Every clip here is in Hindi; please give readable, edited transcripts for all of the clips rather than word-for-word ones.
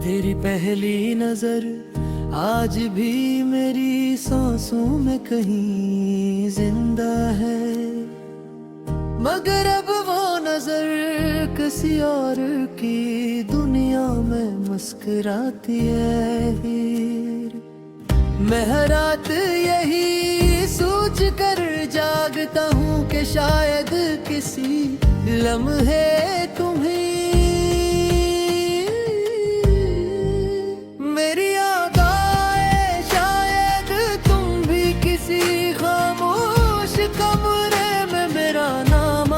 तेरी पहली नजर आज भी मेरी सांसों में कहीं जिंदा है, मगर अब वो नजर किसी और की दुनिया में मुस्कुराती है। मैं हर रात यही सोच कर जागता हूँ कि शायद किसी लम्हे तुम्हें मेरी याद आए, शायद तुम भी किसी खामोश कमरे में मेरा नाम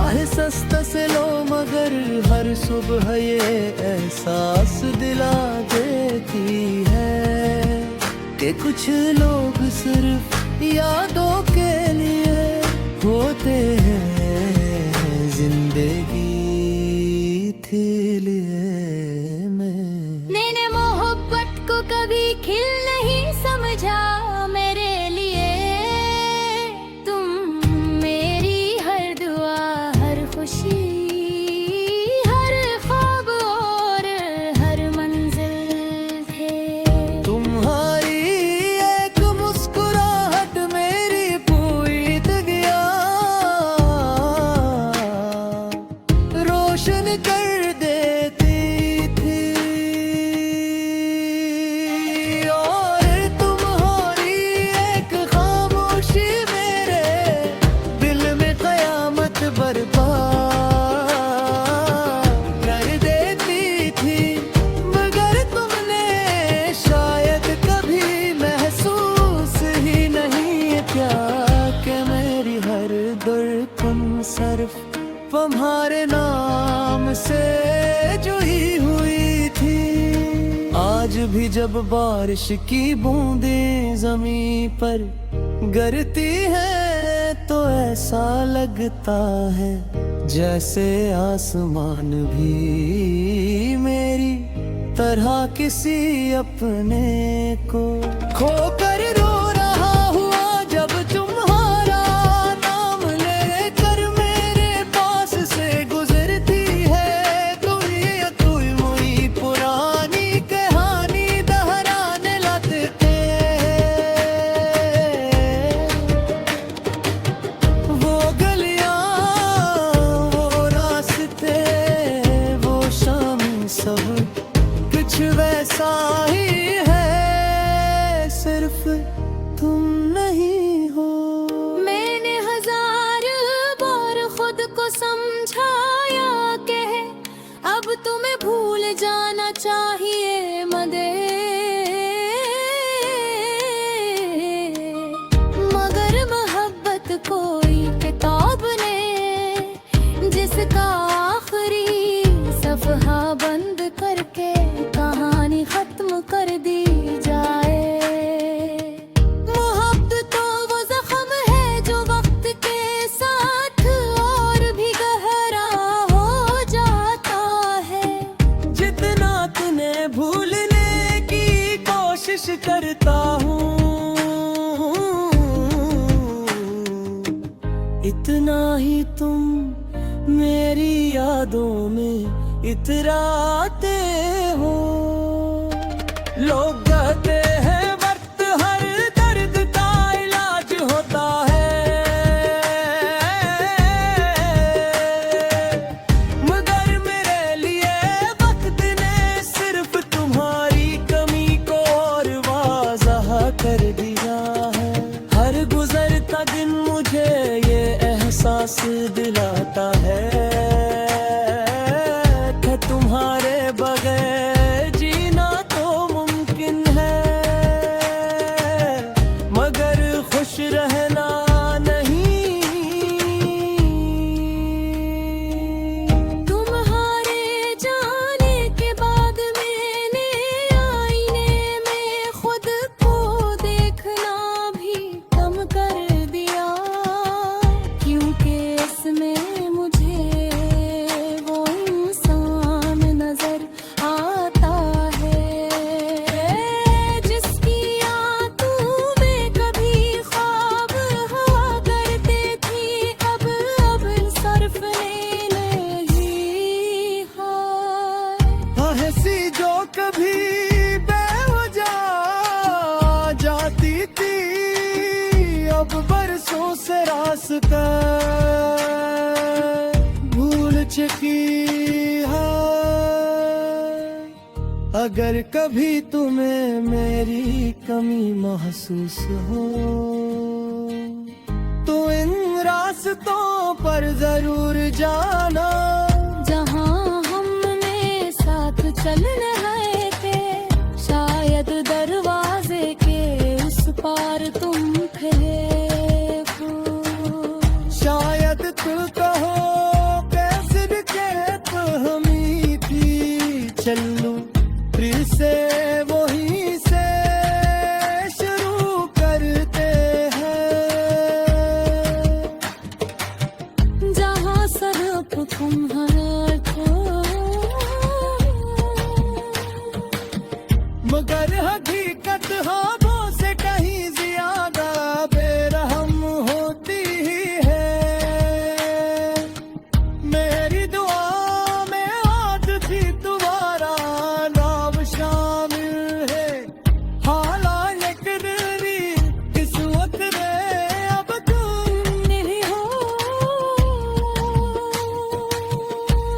आहे सस्ता से लो, मगर हर सुबह ये एहसास दिला देती है कि कुछ लोग सिर्फ यादों के लिए होते हैं, जिंदगी थी लिए मैंने मोहब्बत को कभी खिल नहीं समझा मेरे लिए, तुम मेरी हर दुआ, हर खुशी, हर ख्वाब और हर मंजिल थे। तुम्हारी एक मुस्कुराहट मेरी पूरी गया, रोशन कर देती थी। और तुम्हारी एक खामोशी मेरे दिल में कयामत बर्पा कर देती थी, मगर तुमने शायद कभी महसूस ही नहीं किया कि मेरी हर धड़कन सिर्फ तुम्हारे नाम से जुड़ी हुई थी। आज भी जब बारिश की बूंदें जमीन पर गिरती है तो ऐसा लगता है जैसे आसमान भी मेरी तरह किसी अपने को खोकर रो रहा हुआ, जब तुम्हारा नाम लेकर मेरे पास से गुजरती है। तू ही पुरानी कहानी दोहराने लगते हैं। वो गलियां, वो रास्ते, वो शाम, सब कुछ वैसा ही है, सिर्फ तुम नहीं हो। मैंने हजार बार खुद को समझाया कि अब तुम्हें भूल जाना चाहिए, मगर मोहब्बत कोई किताब ने जिसका आखिरी सफहा बंद करके कहानी खत्म कर दी जाए। मोहब्बत तो वो जख्म है जो वक्त के साथ और भी गहरा हो जाता है। जितना तुम्हें भूलने की कोशिश करता हूँ, इतना ही तुम मेरी यादों में इतराते हो। लोग कहते हैं वक्त हर दर्द का इलाज होता है, मगर मेरे लिए वक्त ने सिर्फ तुम्हारी कमी को और वाज़ह कर दिया है। हर गुजरता दिन मुझे ये एहसास दिलाता है कि तुम्हारे बगैर जीना तो मुमकिन है। कर भूल चुकी है। अगर कभी तुम्हें मेरी कमी महसूस हो तो इन रास्तों पर जरूर जाना जहाँ हमने साथ चलने आए थे, शायद दरवाजे के उस पार तुम थे। शायद तू कहो कैसे के तो हमी थी। चलूं फिर से वहीं से शुरू करते हैं जहाँ सिर्फ तुम्हारा था। मगर हकीकत ख्वाबों से कहीं ज्यादा बेरहम होती ही है। मेरी दुआ में आज भी तुम्हारा नाम शामिल है। हालांकि तेरी किस्मत में अब तुम नहीं हो,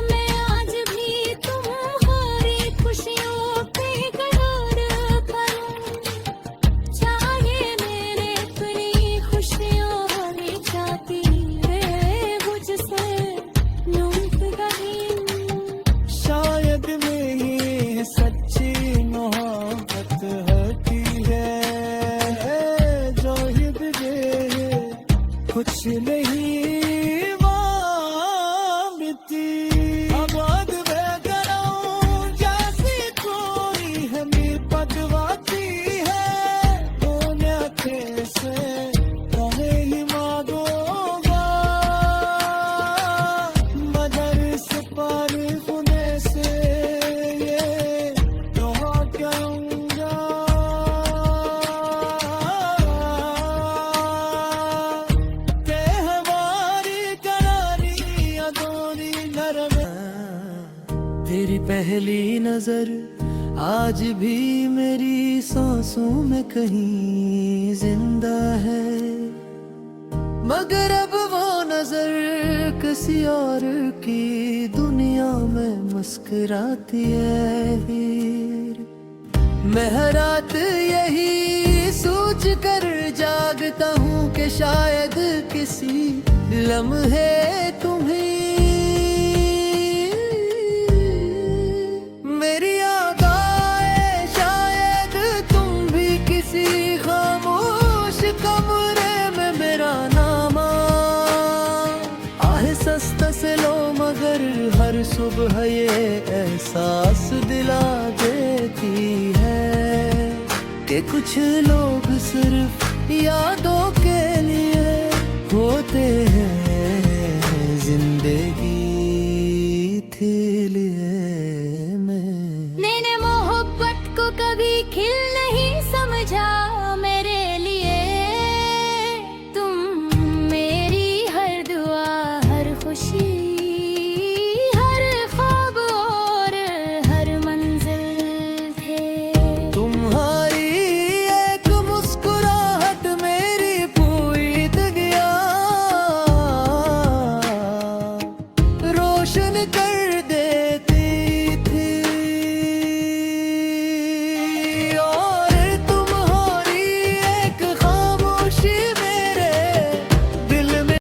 मैं आज भी तुम्हारी खुशियों पे करार करूं। चाहे मेरे अपनी खुशियां होनी चाहती है मुझसे मुमकिन। शायद मेरी सच्ची मोहब्बत होती है जो ये कुछ नहीं मांगती। आबाद में कराऊं जैसी कोई हमें पगवाती है। दुनिया कैसे कहे ही मांगूंगा मगर इस पार होने से ये दुआ करूंगा कि हमारी करारी अधूरी नरम। तेरी पहली नजर आज भी मेरी सांसों में कहीं जिंदा है। मगर अब वो नजर किसी और की दुनिया में मुस्कुराती है। फिर मैं हर रात यही सोच कर जागता हूँ कि शायद किसी लम्हे तुम्हें मेरी याद आए। शायद तुम भी किसी खामोश कमरे में मेरा नाम आए सस्ता से लो। मगर हर सुबह ये एहसास दिला देती है कि कुछ लोग सिर्फ यादों के लिए होते